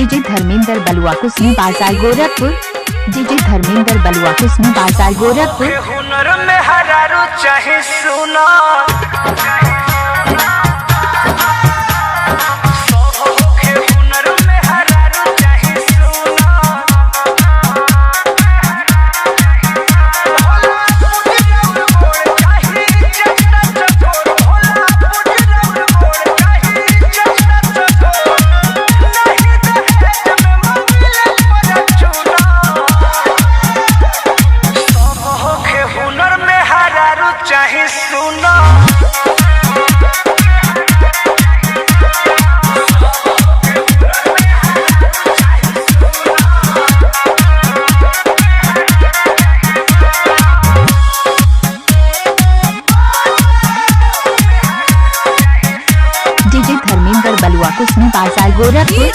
DJ Dharmendra बलुआ कुसमी बाजार Gorakhpur. DJ Dharmendra बलुआ कुसमी बाजार गोरखपुर। हुनर में हरारू चाहे सुना चाहे सुना डीजे धर्मेंद्र बलुआ कुसमी बाजार गोरखपुर।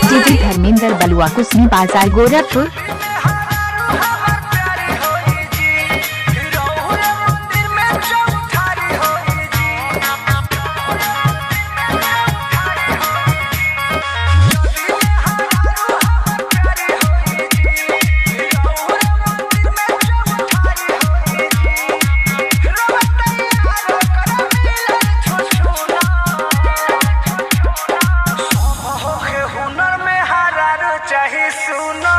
डीजे धर्मेंद्र बलुआ कुसमी बाजार गोरखपुर। चाहे सुना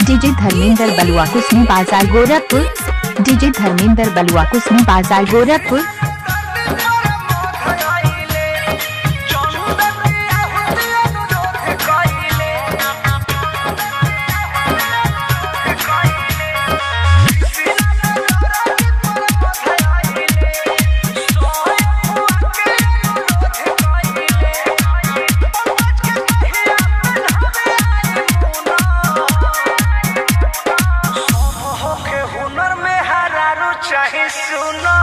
डीजे धर्मेंद्र बलुआ कुसमी बाजार गोरखपुर। डीजे धर्मेंद्र बलुआ कुसमी बाजार गोरखपुर। चाहे सुना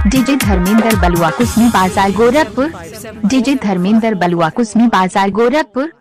डीजे धर्मेंद्र बलुआ कुसमी बाजार गोरखपुर। डीजे धर्मेंद्र बलुआ कुसमी बाजार गोरखपुर।